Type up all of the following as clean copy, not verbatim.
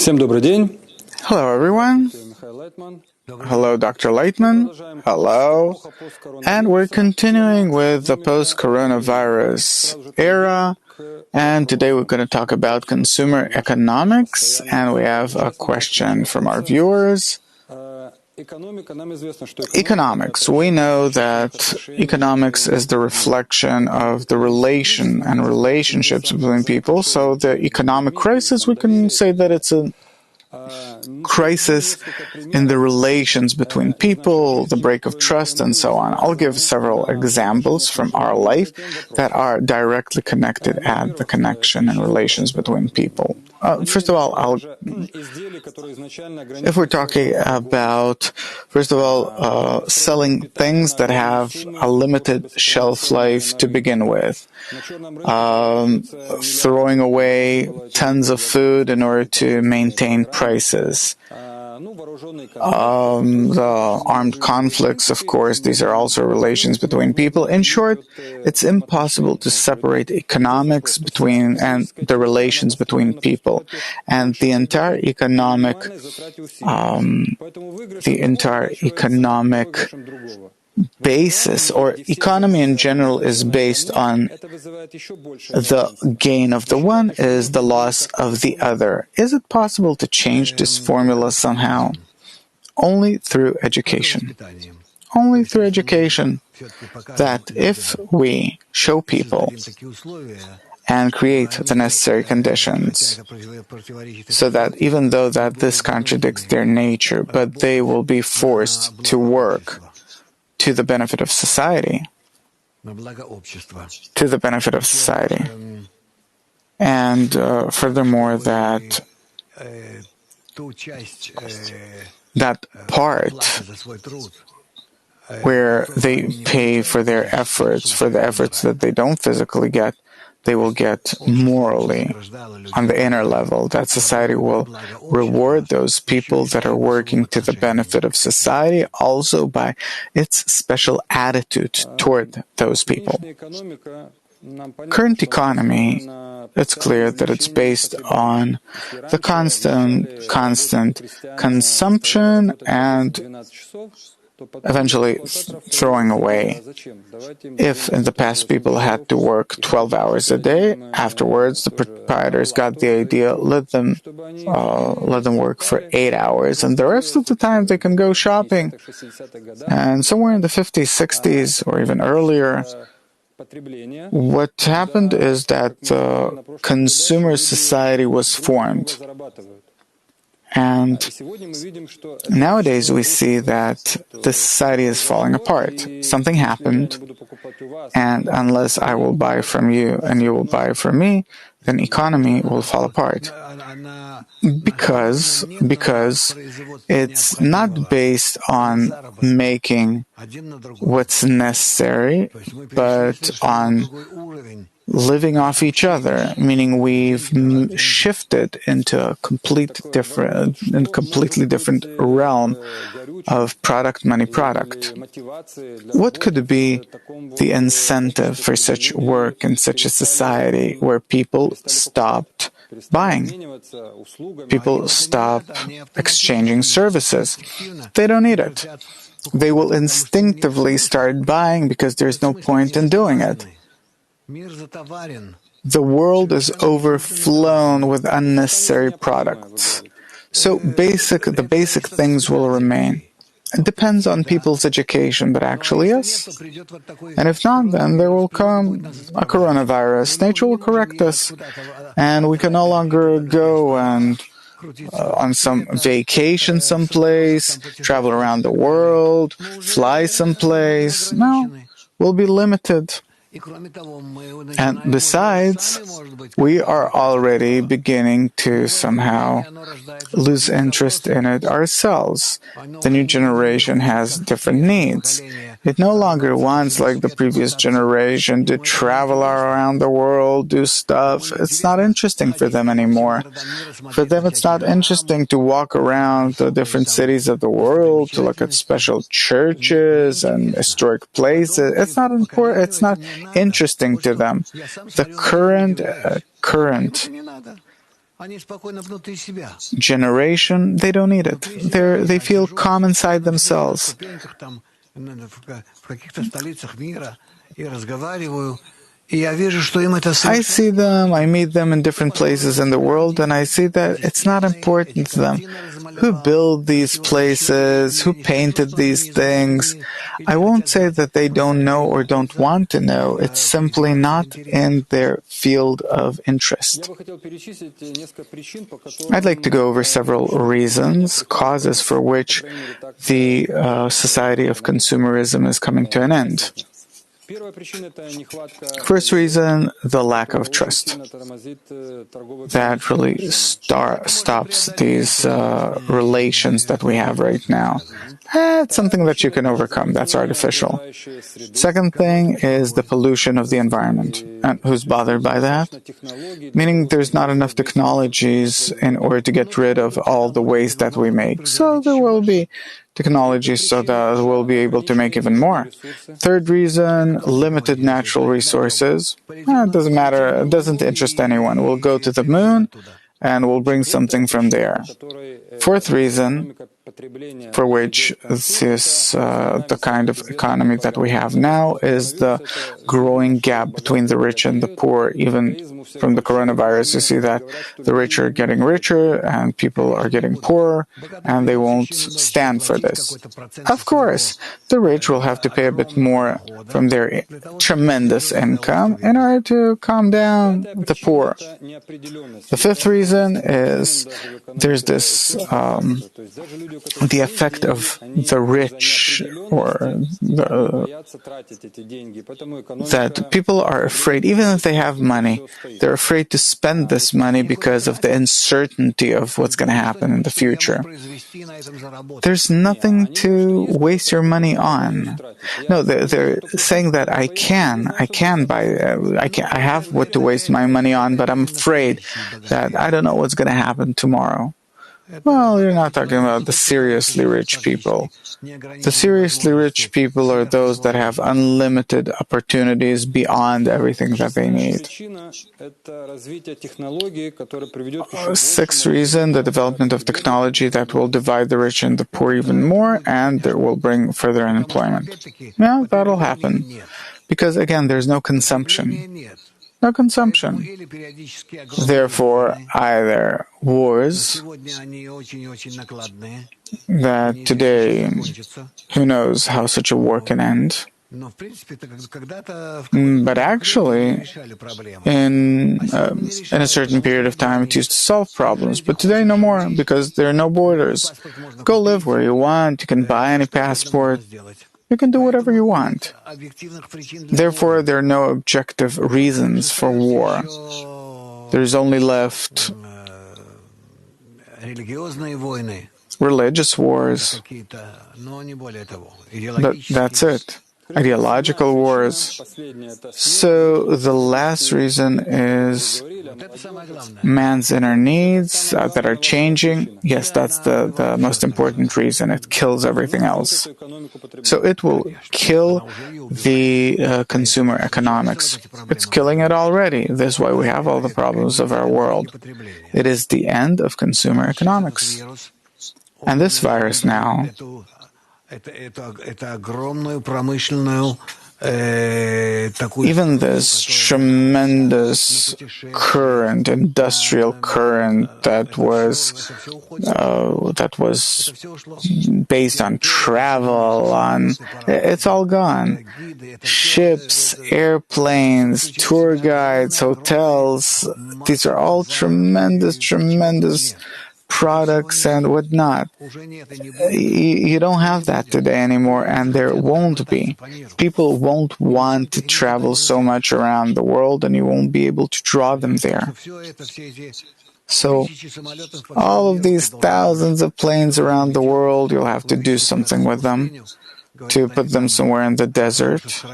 Всем добрый день. Hello, everyone. Hello, Dr. Leitman. Hello. And we're continuing with the post-coronavirus era. And today we're going to talk about consumer economics. And we have a question from our viewers. Economics. We know that economics is the reflection of the relation and relationships between people. So the economic crisis, we can say that it's a crisis in the relations between people, the break of trust, and so on. I'll give several examples from our life that are directly connected at the connection and relations between people. First of all, if we're talking about, selling things that have a limited shelf life to begin with, throwing away tons of food in order to maintain prices. The armed conflicts, of course, these are also relations between people. In short, it's impossible to separate economics and the relations between people. And the entire economic basis, or economy in general, is based on the gain of the one is the loss of the other. Is it possible to change this formula somehow? Only through education. Only through education. That if we show people and create the necessary conditions so that even though that this contradicts their nature, but they will be forced to work to the benefit of society, and furthermore that part where they pay for their efforts, for the efforts that they don't physically get, they will get morally on the inner level, that society will reward those people that are working to the benefit of society also by its special attitude toward those people. Current economy, it's clear that it's based on the constant consumption and eventually throwing away. If in the past people had to work 12 hours a day, afterwards the proprietors got the idea, let them work for 8 hours, and the rest of the time they can go shopping. And somewhere in the 50s, 60s, or even earlier, what happened is that consumer society was formed. And nowadays we see that the society is falling apart. Something happened, and unless I will buy from you and you will buy from me, then economy will fall apart. Because it's not based on making what's necessary, but on living off each other, meaning we've shifted into a completely different realm of product, money, product. What could be the incentive for such work in such a society where people stopped buying? People stop exchanging services. They don't need it. They will instinctively start buying because there's no point in doing it. The world is overflown with unnecessary products. So the basic things will remain. It depends on people's education, but actually, yes. And if not, then there will come a coronavirus. Nature will correct us, and we can no longer go and on some vacation someplace, travel around the world, fly someplace. No, we'll be limited. And besides, we are already beginning to somehow lose interest in it ourselves. The new generation has different needs. It no longer wants, like the previous generation, to travel around the world, do stuff. It's not interesting for them anymore. For them, it's not interesting to walk around the different cities of the world, to look at special churches and historic places. It's not important. It's not interesting to them. The current generation, they don't need it. They feel calm inside themselves. I see them, I meet them in different places in the world, and I see that it's not important to them who built these places, who painted these things. I won't say that they don't know or don't want to know. It's simply not in their field of interest. I'd like to go over several reasons, causes for which the society of consumerism is coming to an end. First reason, the lack of trust. That really stops these relations that we have right now. It's something that you can overcome. That's artificial. Second thing is the pollution of the environment. And who's bothered by that? Meaning there's not enough technologies in order to get rid of all the waste that we make. So there will be technologies so that we'll be able to make even more. Third reason, limited natural resources. It doesn't matter. It doesn't interest anyone. We'll go to the moon and we'll bring something from there. Fourth reason, for which this the kind of economy that we have now is the growing gap between the rich and the poor. Even from the coronavirus, you see that the rich are getting richer and people are getting poorer, and they won't stand for this. Of course, the rich will have to pay a bit more from their tremendous income in order to calm down the poor. The fifth reason is there's this the effect of the rich, or that people are afraid, even if they have money, they're afraid to spend this money because of the uncertainty of what's going to happen in the future. There's nothing to waste your money on. No, they're saying that I have what to waste my money on, but I'm afraid that I don't know what's going to happen tomorrow. Well, you're not talking about the seriously rich people. The seriously rich people are those that have unlimited opportunities beyond everything that they need. Sixth reason, the development of technology that will divide the rich and the poor even more, and that will bring further unemployment. Yeah, that'll happen. Because, again, there's no consumption. No consumption. Therefore, either wars that today, who knows how such a war can end, but actually, in a certain period of time, it used to solve problems. But today, no more, because there are no borders. Go live where you want. You can buy any passport. You can do whatever you want. Therefore, there are no objective reasons for war. There's only left religious wars. But that's it. Ideological wars. So the last reason is man's inner needs that are changing. Yes, that's the most important reason. It kills everything else. So it will kill the consumer economics. It's killing it already. This is why we have all the problems of our world. It is the end of consumer economics. And this virus now, even this tremendous current, industrial current that was based on travel, it's all gone. Ships, airplanes, tour guides, hotels, these are all tremendous products and whatnot. You don't have that today anymore, and there won't be. People won't want to travel so much around the world, and you won't be able to draw them there. So, all of these thousands of planes around the world, you'll have to do something with them. to put them somewhere in the desert.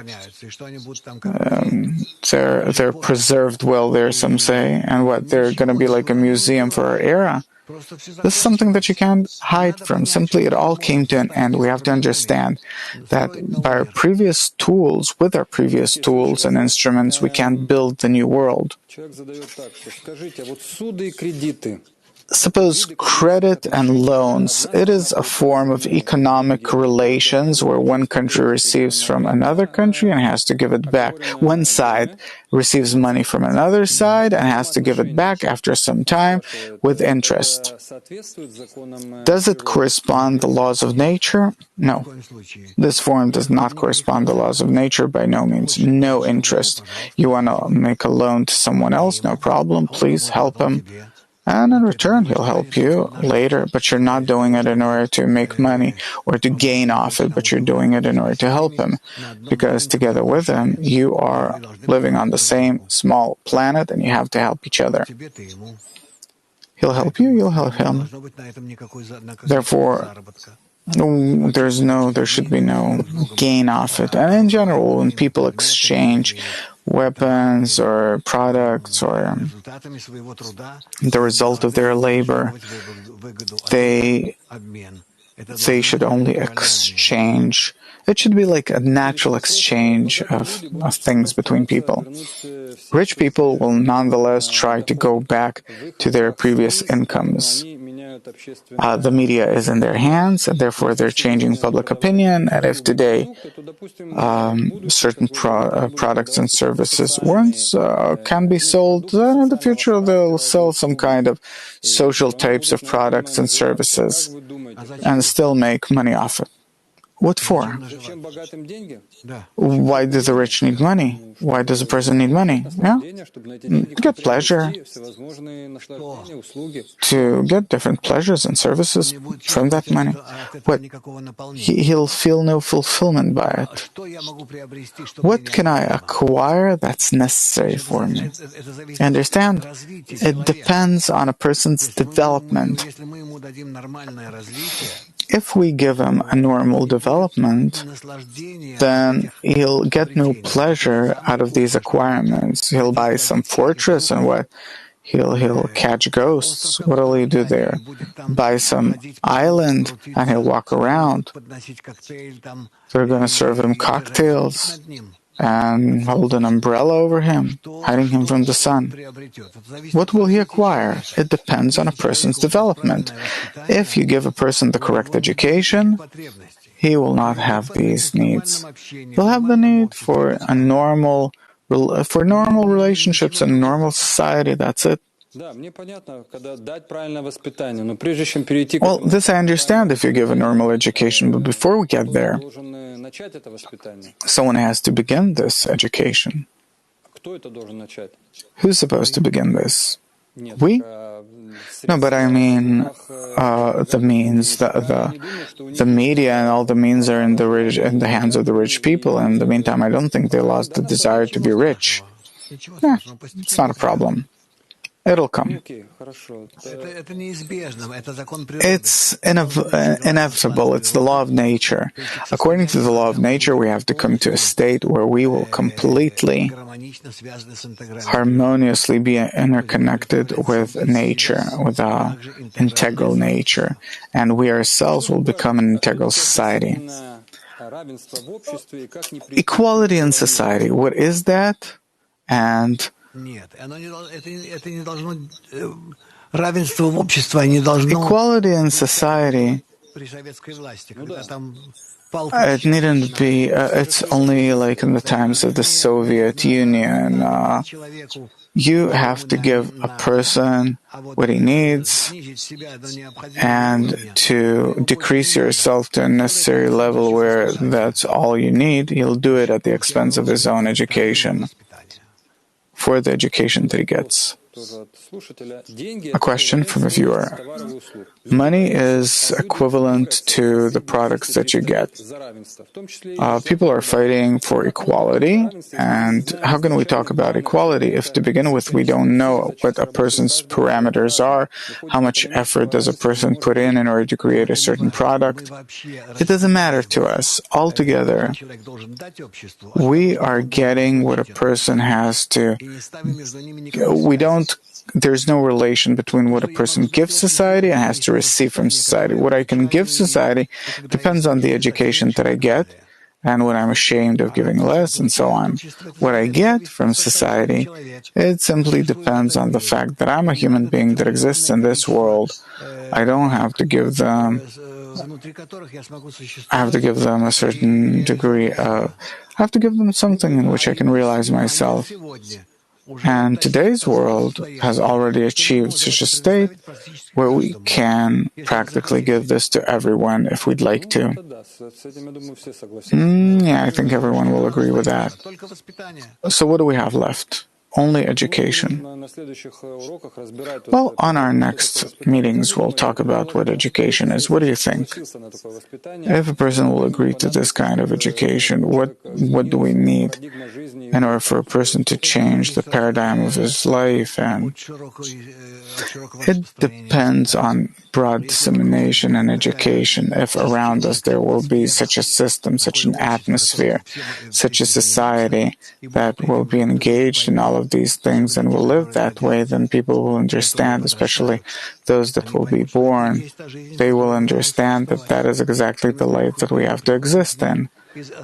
They're preserved well there, some say, and they're going to be like a museum for our era. This is something that you can't hide from. Simply, it all came to an end. We have to understand that by our previous tools, with our previous tools and instruments, we can't build the new world. Suppose credit and loans, it is a form of economic relations where one country receives from another country and has to give it back. One side receives money from another side and has to give it back after some time with interest. Does it correspond to the laws of nature? No. This form does not correspond to the laws of nature by no means. No interest. You want to make a loan to someone else? No problem. Please help him. And in return, he'll help you later, but you're not doing it in order to make money or to gain off it, but you're doing it in order to help him. Because together with him, you are living on the same small planet and you have to help each other. He'll help you, you'll help him. Therefore, there should be no gain off it. And in general, when people exchange weapons or products or the result of their labor, they should only exchange. It should be like a natural exchange of things between people. Rich people will nonetheless try to go back to their previous incomes. The media is in their hands, and therefore they're changing public opinion. And if today certain products and services can be sold, then in the future they'll sell some kind of social types of products and services and still make money off it. What for? Why does the rich need money? Why does a person need money? Yeah? To get pleasure, to get different pleasures and services from that money. What? He'll feel no fulfillment by it. What can I acquire that's necessary for me? Understand? It depends on a person's development. If we give him a normal development, then he'll get no pleasure out of these acquirements. He'll buy some fortress and what? He'll catch ghosts. What'll he do there? Buy some island and he'll walk around. They're going to serve him cocktails and hold an umbrella over him, hiding him from the sun. What will he acquire? It depends on a person's development. If you give a person the correct education, he will not have these needs. He'll have the need for normal relationships and a normal society. That's it. Well, this I understand if you give a normal education, but before we get there, someone has to begin this education. Who's supposed to begin this? We? No, but I mean the means, the media and all the means are in the hands of the rich people. And in the meantime, I don't think they lost the desire to be rich. It's not a problem. It'll come. It's inevitable. It's the law of nature. According to the law of nature, we have to come to a state where we will completely, harmoniously be interconnected with nature, with our integral nature, and we ourselves will become an integral society. Equality in society, what is that? And equality in society, it needn't be, it's only like in the times of the Soviet Union. You have to give a person what he needs, and to decrease yourself to a necessary level where that's all you need, he'll do it at the expense of his own education, for the education that he gets. A question from a viewer. Money is equivalent to the products that you get. People are fighting for equality, and how can we talk about equality if to begin with we don't know what a person's parameters are, how much effort does a person put in order to create a certain product? It doesn't matter to us. Altogether, we are getting what a person has to. There's no relation between what a person gives society and has to receive from society. What I can give society depends on the education that I get and when I'm ashamed of giving less and so on. What I get from society, it simply depends on the fact that I'm a human being that exists in this world. I don't have to give them a certain degree of, I have to give them something in which I can realize myself. And today's world has already achieved such a state where we can practically give this to everyone if we'd like to. Yeah, I think everyone will agree with that. So what do we have left? Only education. Well, on our next meetings, we'll talk about what education is. What do you think? If a person will agree to this kind of education, what do we need in order for a person to change the paradigm of his life? And it depends on broad dissemination and education. If around us there will be such a system, such an atmosphere, such a society that will be engaged in all of these things and will live that way, then people will understand, especially those that will be born. They will understand that that is exactly the life that we have to exist in,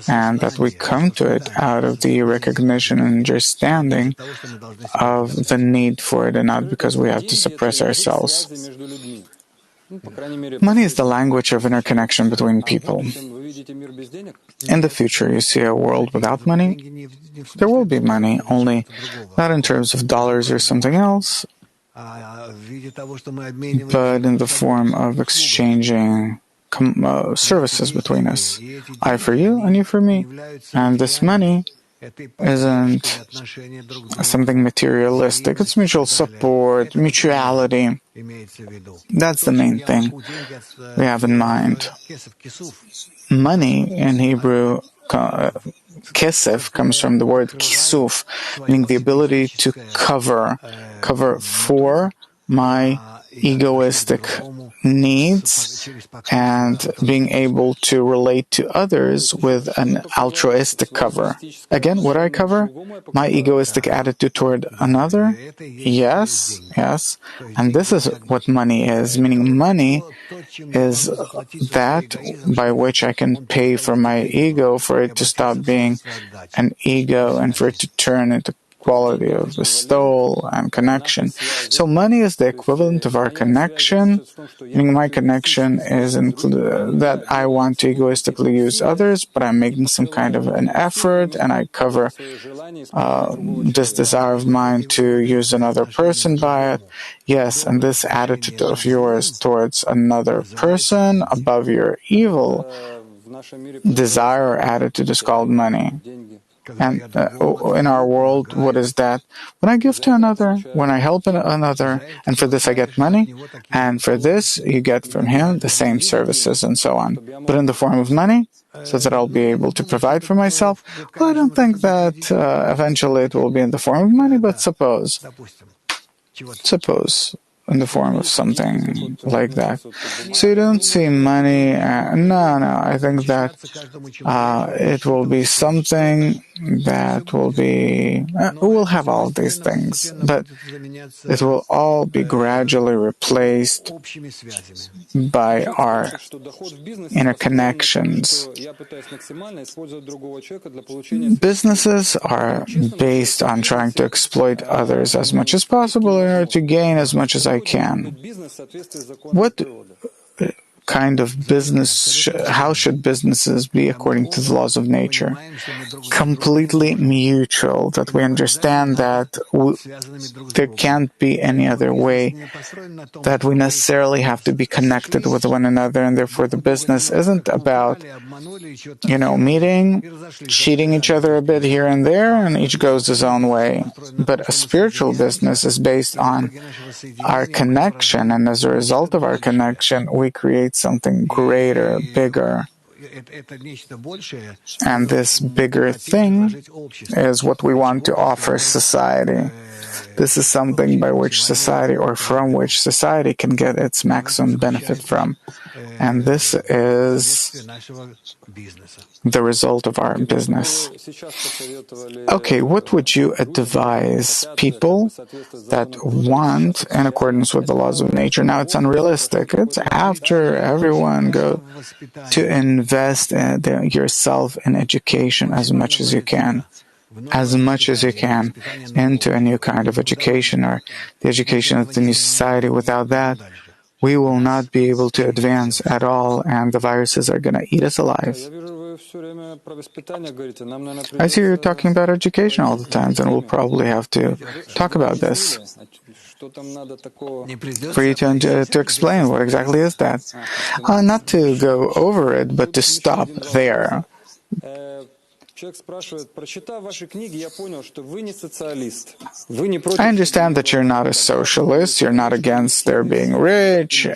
and that we come to it out of the recognition and understanding of the need for it, and not because we have to suppress ourselves. Money is the language of interconnection between people. In the future, you see a world without money? There will be money, only not in terms of dollars or something else, but in the form of exchanging services between us. I for you and you for me. And this money isn't something materialistic. It's mutual support, mutuality. That's the main thing we have in mind. Money in Hebrew, kesef, comes from the word kisuf, meaning the ability to cover for my egoistic needs and being able to relate to others with an altruistic cover. Again, what do I cover? My egoistic attitude toward another? Yes. And this is what money is, meaning money is that by which I can pay for my ego, for it to stop being an ego and for it to turn into quality of bestowal and connection. So money is the equivalent of our connection, meaning my connection is that I want to egoistically use others, but I'm making some kind of an effort and I cover this desire of mine to use another person by it. Yes, and this attitude of yours towards another person above your evil desire or attitude is called money. And in our world, what is that? When I give to another, when I help another, and for this I get money, and for this you get from him the same services and so on. But in the form of money, so that I'll be able to provide for myself, well, I don't think that eventually it will be in the form of money, but suppose in the form of something like that. So you don't see money, no, I think that it will be something that will be, we'll have all these things, but it will all be gradually replaced by our interconnections. Businesses are based on trying to exploit others as much as possible in order to gain as much as I can. What kind of business, how should businesses be according to the laws of nature? Completely mutual, that we understand that there can't be any other way, that we necessarily have to be connected with one another, and therefore the business isn't about, meeting, cheating each other a bit here and there, and each goes his own way. But a spiritual business is based on our connection, and as a result of our connection, we create something greater, bigger. And this bigger thing is what we want to offer society. This is something by which society, or from which society, can get its maximum benefit from. And this is the result of our business. Okay, what would you advise people that want, in accordance with the laws of nature? Now, it's unrealistic. It's after everyone go to invest yourself in education as much as you can. As much as you can into a new kind of education, or the education of the new society. Without that, we will not be able to advance at all, and the viruses are going to eat us alive. I see you're talking about education all the time, and we'll probably have to talk about this for you to explain what exactly is that. Not to go over it, but to stop there. I understand that you're not a socialist, you're not against there being rich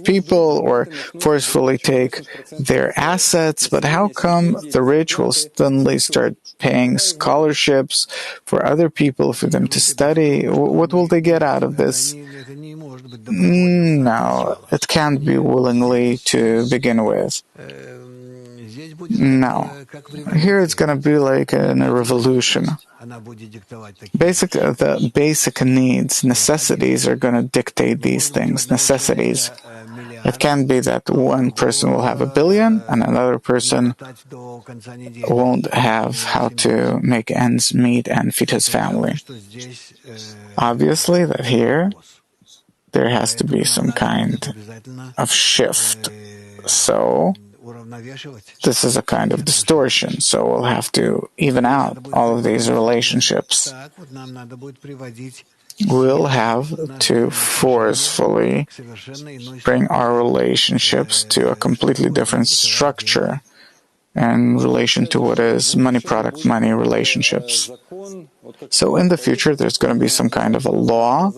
people, or forcefully take their assets, but how come the rich will suddenly start paying scholarships for other people for them to study? What will they get out of this? No, it can't be willingly to begin with. No. Here it's going to be like a revolution. The basic needs, necessities are going to dictate these things, necessities. It can't be that one person will have $1 billion and another person won't have how to make ends meet and feed his family. Obviously that here there has to be some kind of shift. So this is a kind of distortion, so we'll have to even out all of these relationships. We'll have to forcefully bring our relationships to a completely different structure in relation to what is money-product-money relationships. So in the future, there's going to be some kind of a law,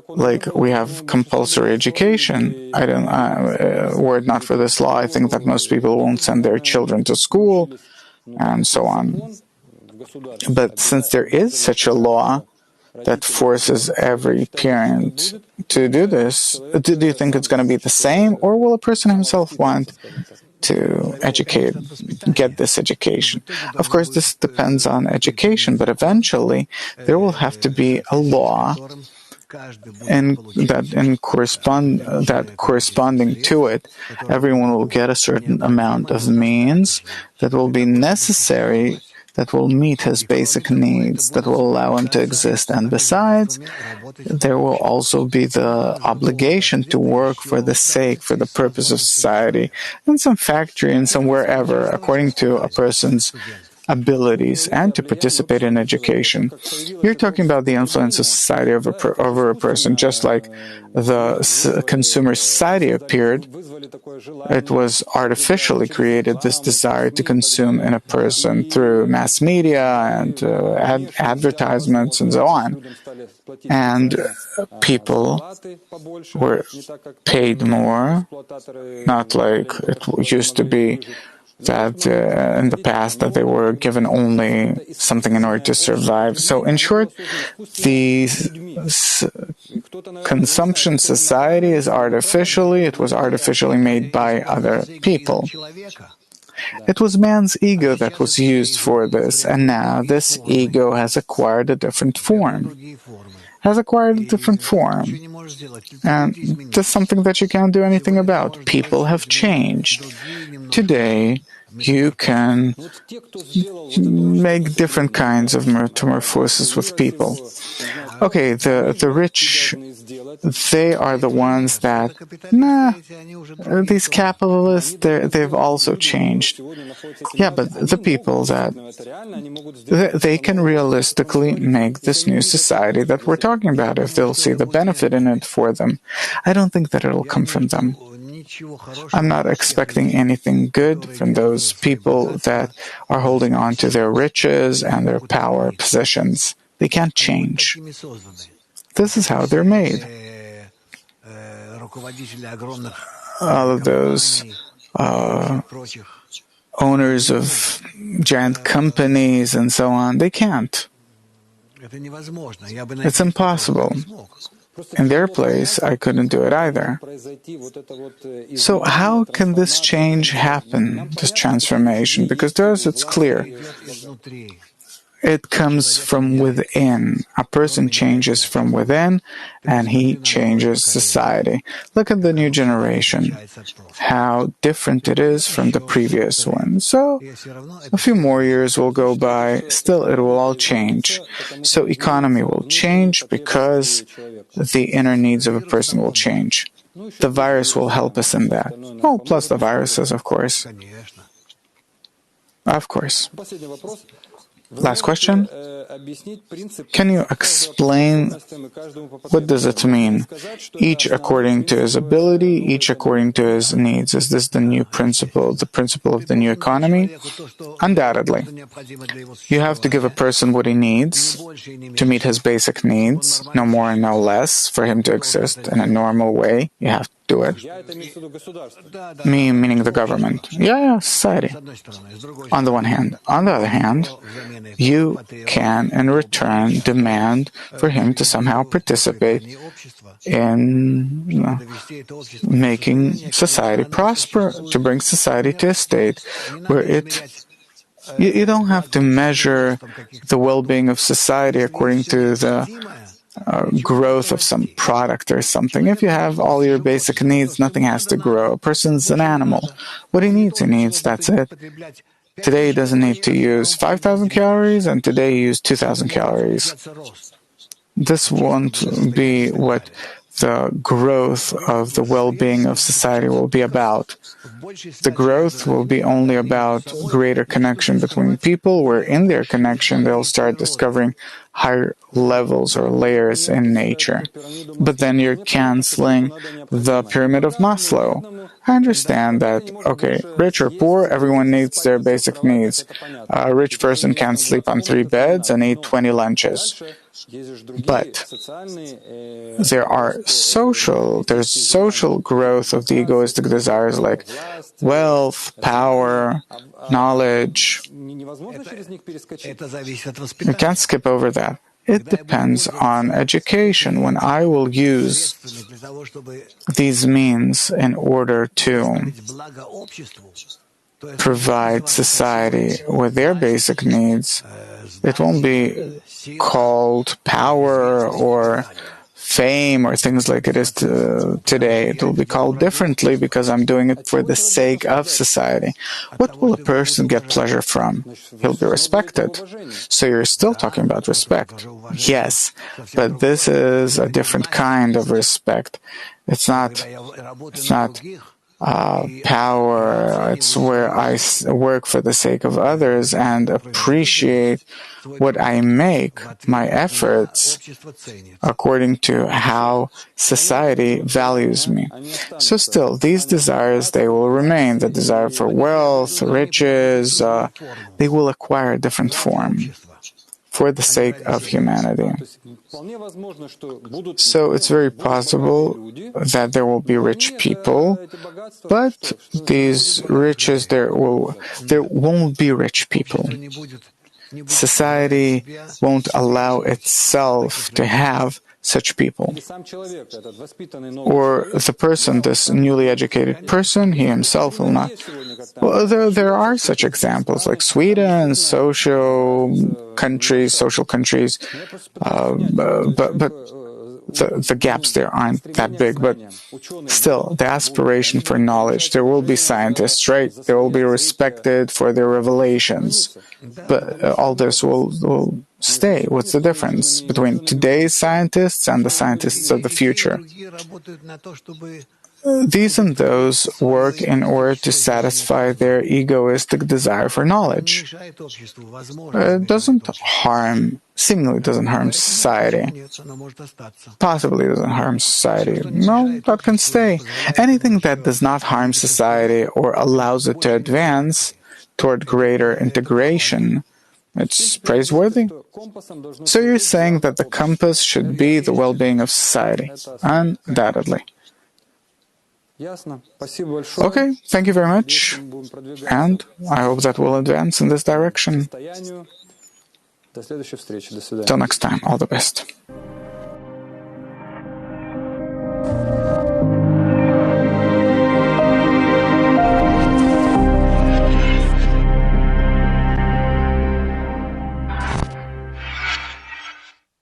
like we have compulsory education. Were it not for this law, I think that most people won't send their children to school, and so on. But since there is such a law that forces every parent to do this, do you think it's going to be the same, or will a person himself want to get this education? Of course, this depends on education, but eventually there will have to be a law corresponding to it, everyone will get a certain amount of means that will be necessary, that will meet his basic needs, that will allow him to exist. And besides, there will also be the obligation to work for the purpose of society, in some factory, in some wherever, according to a person's abilities, and to participate in education. You're talking about the influence of society over a person, just like the consumer society appeared. It was artificially created, this desire to consume in a person through mass media and advertisements and so on. And people were paid more, not like it used to be that in the past that they were given only something in order to survive. So in short, the consumption society is it was artificially made by other people. It was man's ego that was used for this, and now this ego has acquired a different form. And this is something that you can't do anything about. People have changed. Today, you can make different kinds of metamorphosis with people. Okay, the rich, they are the ones that, these capitalists, they've also changed. Yeah, but the people that they can realistically make this new society that we're talking about if they'll see the benefit in it for them. I don't think that it'll come from them. I'm not expecting anything good from those people that are holding on to their riches and their power positions. They can't change. This is how they're made. All of those owners of giant companies and so on, they can't. It's impossible. In their place, I couldn't do it either. So how can this change happen, this transformation? Because to us it's clear. It comes from within. A person changes from within, and he changes society. Look at the new generation, how different it is from the previous one. So, a few more years will go by, still it will all change. So, economy will change because the inner needs of a person will change. The virus will help us in that. Oh, plus the viruses, of course. Of course. Last question. Can you explain what does it mean? Each according to his ability, each according to his needs. Is this the new principle, the principle of the new economy? Undoubtedly. You have to give a person what he needs to meet his basic needs, no more and no less, for him to exist in a normal way. You have to do it. Me, meaning the government. Yeah, society. On the one hand. On the other hand, you can, in return, demand for him to somehow participate in making society prosper, to bring society to a state where you don't have to measure the well-being of society according to the growth of some product or something. If you have all your basic needs, nothing has to grow. A person's an animal. What he needs, that's it. Today he doesn't need to use 5,000 calories, and today he uses 2,000 calories. This won't be what the growth of the well-being of society will be about. The growth will be only about greater connection between people, where in their connection they'll start discovering higher levels or layers in nature. But then you're canceling the pyramid of Maslow. I understand that, okay, rich or poor, everyone needs their basic needs. A rich person can't sleep on 3 beds and eat 20 lunches. But there's social growth of the egoistic desires like wealth, power, knowledge. You can't skip over that. It depends on education. When I will use these means in order to provide society with their basic needs, it won't be called power or fame or things like it is today. It will be called differently because I'm doing it for the sake of society. What will a person get pleasure from? He'll be respected. So you're still talking about respect. Yes, but this is a different kind of respect. It's not power. It's where I work for the sake of others and appreciate what I make, my efforts, according to how society values me. So still, these desires, they will remain. The desire for wealth, riches, they will acquire a different form for the sake of humanity. So it's very possible that there will be rich people, but these riches, there won't be rich people. Society won't allow itself to have such people. Or the person, this newly educated person, he himself will not. Well, there are such examples like Sweden, social countries, but the gaps there aren't that big, but still, the aspiration for knowledge, there will be scientists, right? They will be respected for their revelations, but all this will stay. What's the difference between today's scientists and the scientists of the future? These and those work in order to satisfy their egoistic desire for knowledge. It seemingly doesn't harm society. Possibly doesn't harm society. No, that can stay. Anything that does not harm society or allows it to advance toward greater integration, it's praiseworthy. So you're saying that the compass should be the well-being of society? Undoubtedly. Okay, thank you very much, and I hope that we'll advance in this direction. Till next time, all the best.